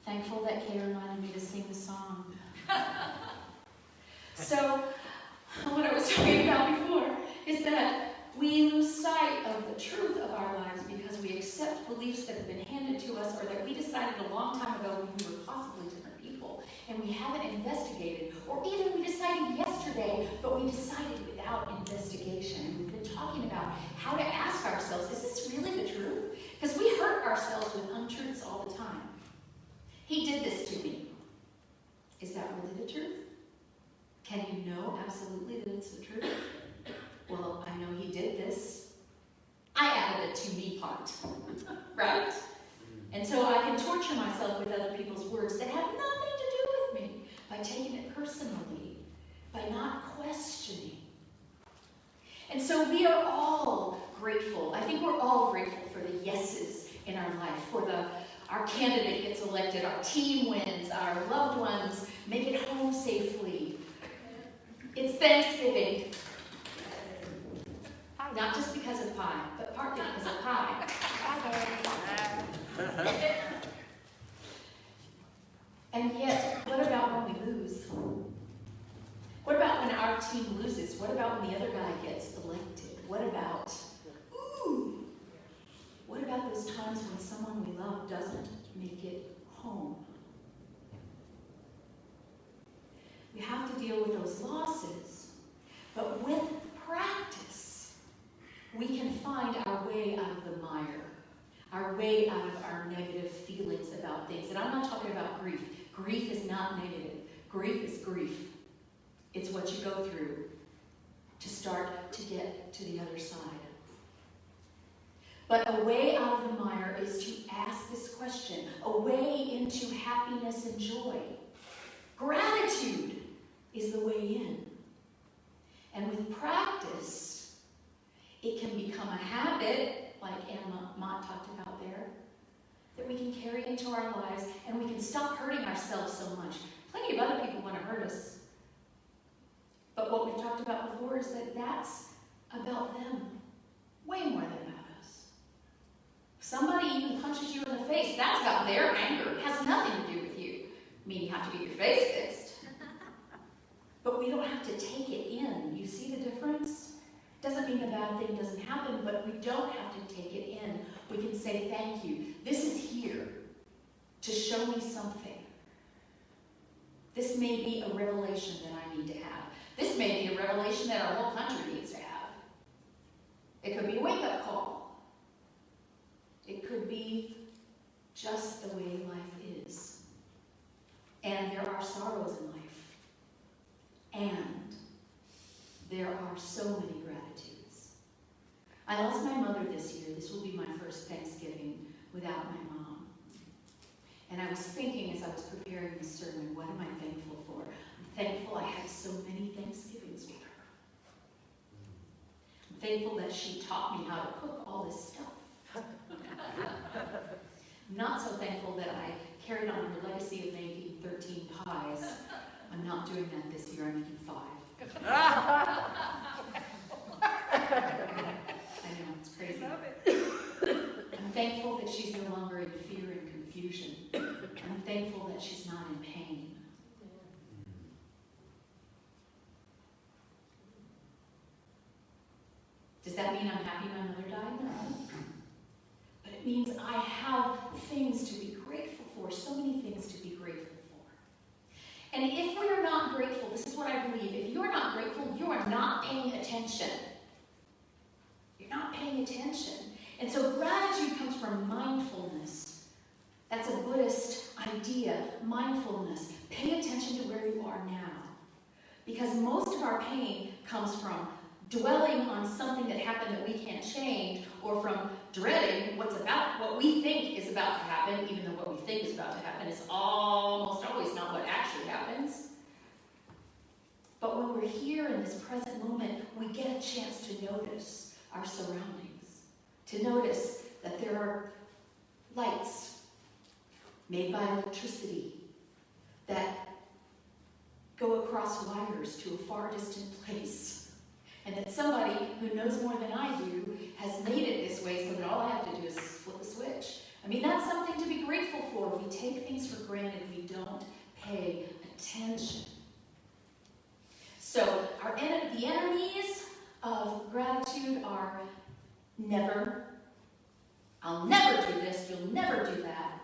Thankful that Kay reminded me to sing the song. So, what I was talking about before is that we lose sight of the truth of our lives because we accept beliefs that have been handed to us or that we decided a long time ago when we were possibly different people and we haven't investigated, or even we decided yesterday, but we decided without investigation. We've been talking about how to ask ourselves, is this really the truth? Because we hurt ourselves with untruths all the time. He did this to me. Is that really the truth? Can you know absolutely that it's the truth? Well, I know he did this. I added the to me part, right? And so I can torture myself with other people's words that have nothing to do with me by taking it personally, by not questioning. And so we are all grateful. I think we're all grateful for the yeses in our life, for our candidate gets elected, our team wins, our loved ones make it home safely. It's Thanksgiving. Not just because of pie, but partly because of pie. And yet, what about when we lose? What about when our team loses? What about when the other guy gets elected? What about those times when someone we love doesn't make it home? We have to deal with those losses, but with practice, we can find our way out of the mire, our way out of our negative feelings about things. And I'm not talking about grief. Grief is not negative. Grief is grief. It's what you go through to start to get to the other side. But a way out of the mire is to ask this question, a way into happiness and joy. Gratitude is the way in. And with practice, it can become a habit, like Anna Mott talked about there, that we can carry into our lives, and we can stop hurting ourselves so much. Plenty of other people want to hurt us. But what we've talked about before is that that's about them way more than about us. Somebody even punches you in the face, that's about their anger. It has nothing to do with you. I mean, you have to get your face fixed. But we don't have to take it in. You see the difference? Doesn't mean a bad thing doesn't happen, but we don't have to take it in. We can say, thank you. This is here to show me something. This may be a revelation that I need to have. This may be a revelation that our whole country needs to have. It could be a wake-up call. It could be just the way life is. And there are sorrows in life. And there are so many gratitudes. I lost my mother this year. This will be my first Thanksgiving without my mom. And I was thinking as I was preparing this sermon, what am I thankful for? I'm thankful I had so many Thanksgivings with her. I'm thankful that she taught me how to cook all this stuff. I'm not so thankful that I carried on her legacy of making 13 pies. I'm not doing that this year. I'm making 5. I know, it's crazy. I'm thankful that she's no longer in fear and confusion. I'm thankful that she's not in pain. Does that mean I'm happy my mother died? No. But it means I have things to be grateful for, so many things to be grateful for. And if we are not grateful, this is what I believe, if you are not grateful, you are not paying attention. You're not paying attention. And so gratitude comes from mindfulness. That's a Buddhist idea, mindfulness. Pay attention to where you are now. Because most of our pain comes from dwelling on something that happened that we can't change, or from dreading what we think is about to happen, even though what we think is about to happen is almost always not what actually happens. But when we're here in this present moment, we get a chance to notice our surroundings, to notice that there are lights made by electricity that go across wires to a far distant place. And that somebody who knows more than I do has made it this way so that all I have to do is flip a switch. I mean, that's something to be grateful for. We we take things for granted, we don't pay attention. So the enemies of gratitude are never. I'll never do this, you'll never do that.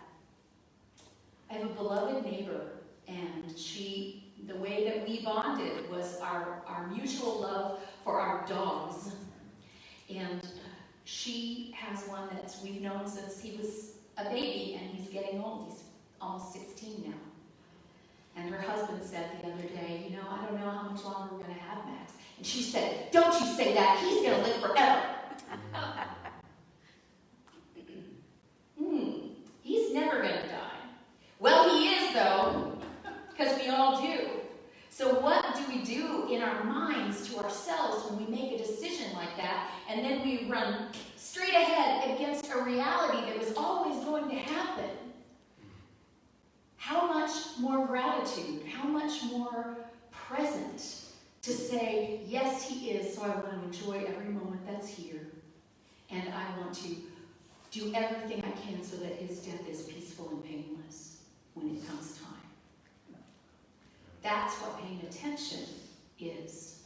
I have a beloved neighbor, and the way that we bonded was our mutual love for our dogs. And she has one that we've known since he was a baby, and he's getting old. He's almost 16 now. And her husband said the other day, I don't know how much longer we're going to have Max. And she said, don't you say that, he's going to live forever. He's never going to die. Well, he is, though, because we all do. So what do we do in our minds to ourselves when we make a decision like that, and then we run straight ahead against a reality that was always going to happen? How much more gratitude, how much more present to say, yes, he is, so I want to enjoy every moment that's here, and I want to do everything I can so that his death is peaceful and painless when it comes time. That's what paying attention is.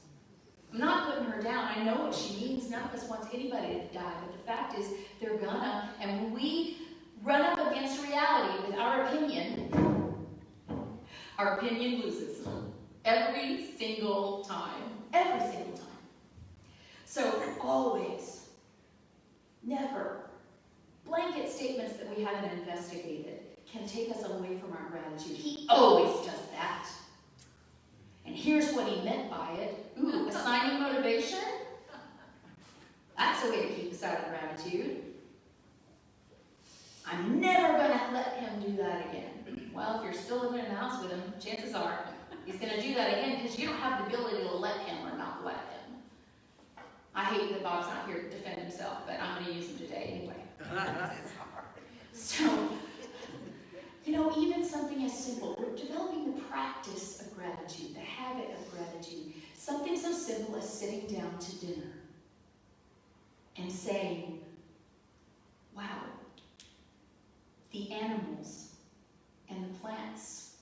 I'm not putting her down. I know what she means. None of us wants anybody to die, but the fact is they're gonna. And when we run up against reality with our opinion loses every single time. Every single time. So always, never, blanket statements that we haven't investigated can take us away from our gratitude. He always does that. And here's what he meant by it. Ooh, assigning motivation? That's a way to keep us out of gratitude. I'm never going to let him do that again. Well, if you're still living in the house with him, chances are he's going to do that again because you don't have the ability to let him or not let him. I hate that Bob's not here to defend himself, but I'm going to use him today anyway. So, even something as simple, we're developing the practice of gratitude, the habit of gratitude. Something so simple as sitting down to dinner and saying, wow, the animals and the plants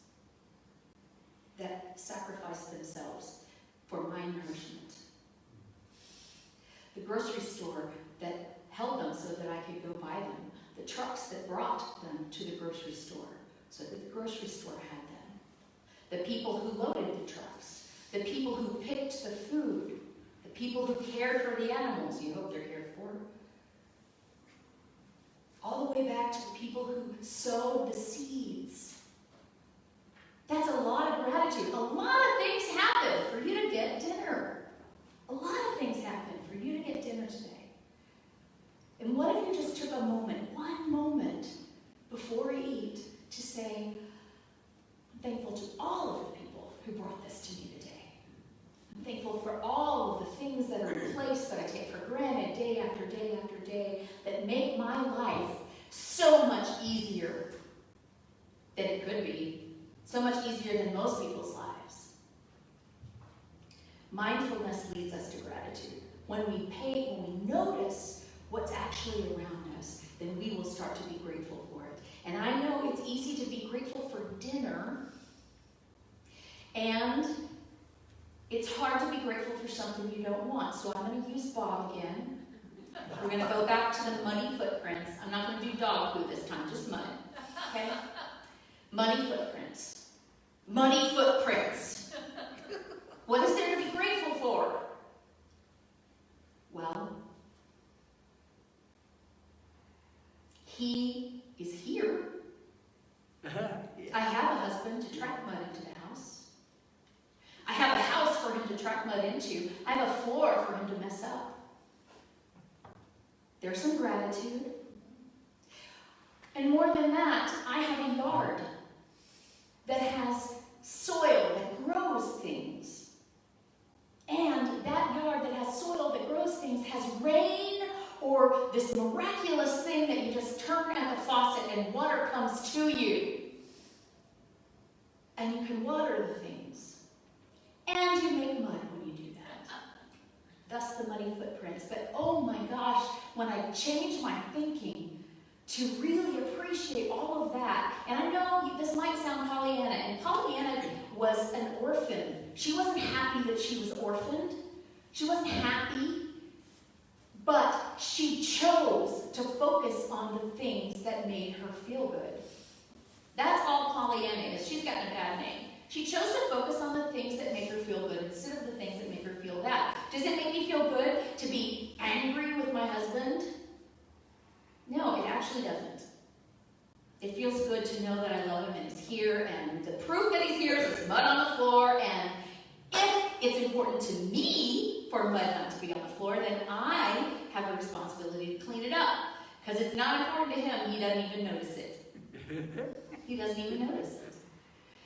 that sacrifice themselves for my nourishment. The grocery store that held them so that I could go buy them. The trucks that brought them to the grocery store so that the grocery store had them. The people who loaded the trucks. The people who picked the food. The people who cared for the animals. You hope they're cared for. All the way back to the people who sowed the seeds. That's a lot of gratitude. A lot of things happen for you to get dinner. A lot of things happen for you to get dinner today. And what if you just took a moment, one moment, before you eat, to say, I'm thankful to all of the people who brought this to me today. I'm thankful for all of the things that are in place that I take for granted day after day after day that make my life so much easier than it could be, so much easier than most people's lives. Mindfulness leads us to gratitude. When we notice what's actually around us, then we will start to be grateful for it. And I know it's easy to be grateful for dinner, and it's hard to be grateful for something you don't want. So I'm going to use Bob again. We're going to go back to the muddy footprints. I'm not going to do dog poo this time, just mud. Okay? Muddy footprints. Muddy footprints. What is there to be grateful for? Well, he is here. I have a husband to track mud into the house. I have a house for him to track mud into. I have a floor for him to mess up. There's some gratitude. And more than that, I have a yard that has soil that grows things. And that yard that has soil that grows things has rain or this miraculous thing that you just turn at the faucet and water comes to you. And you can water the things. And you make mud when you do that. Thus the muddy footprints. But oh my gosh, when I change my thinking to really appreciate all of that. And I know this might sound Pollyanna, and Pollyanna was an orphan. She wasn't happy that she was orphaned. She wasn't happy, but she chose to focus on the things that made her feel good. That's all Pollyanna is. She's gotten a bad name. She chose to focus on the things that make her feel good instead of the things that make her feel bad. Does it make me feel good to be angry with my husband? No, it actually doesn't. It feels good to know that I love him and he's here, and the proof that he's here is there's mud on the floor, and if it's important to me for mud not to be on the floor, then I have a responsibility to clean it up. Because it's not important to him, he doesn't even notice it. He doesn't even notice it.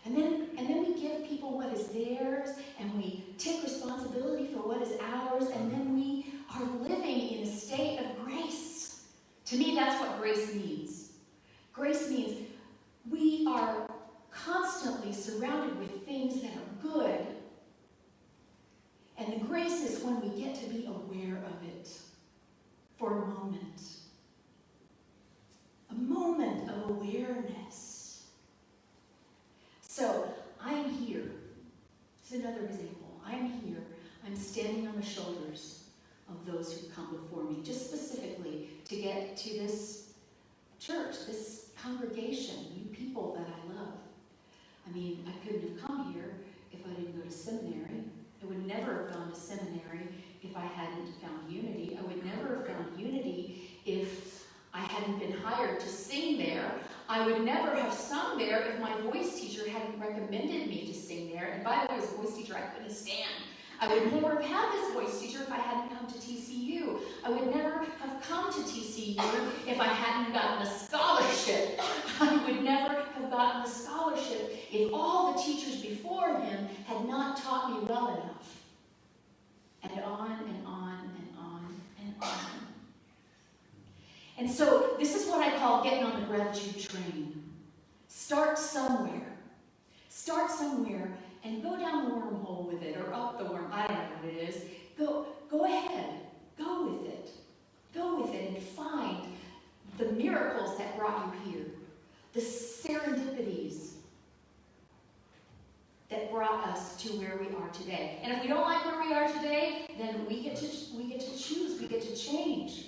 And then we give people what is theirs, and we take responsibility for what is ours, and then we are living in a state of grace. To me, that's what grace means. Grace means we are constantly surrounded with things that are good. And the grace is when we get to be aware of it for a moment. A moment of awareness. So, I am here. This is another example. I am here. I'm standing on the shoulders of those who come before me, just specifically to get to this church, this congregation, you people that I love. I mean, I couldn't have come here if I didn't go to seminary. I would never have gone to seminary if I hadn't found unity. I would never have found unity if I hadn't been hired to sing there. I would never have sung there if my voice teacher hadn't recommended me to sing there. And by the way, as a voice teacher, I couldn't stand. I would never have had this voice teacher if I hadn't come to TCU. I would never have come to TCU if I hadn't gotten a scholarship. I would never have gotten a scholarship if all the teachers before him had not taught me well enough. And on and on and on and on. And so this is what I call getting on the gratitude train. Start somewhere. Start somewhere and go down the wormhole with it, or up the worm. I don't know what it is. Go ahead. Go with it. Go with it and find the miracles that brought you here. The serendipities that brought us to where we are today. And if we don't like where we are today, then we get to choose. We get to change.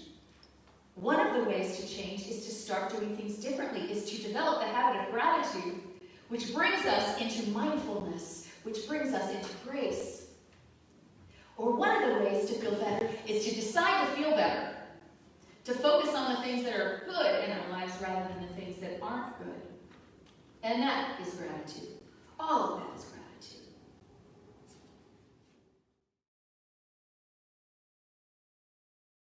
One of the ways to change is to start doing things differently, is to develop the habit of gratitude, which brings us into mindfulness, which brings us into grace. Or one of the ways to feel better is to decide to feel better, to focus on the things that are good in our lives rather than the things that aren't good. And that is gratitude.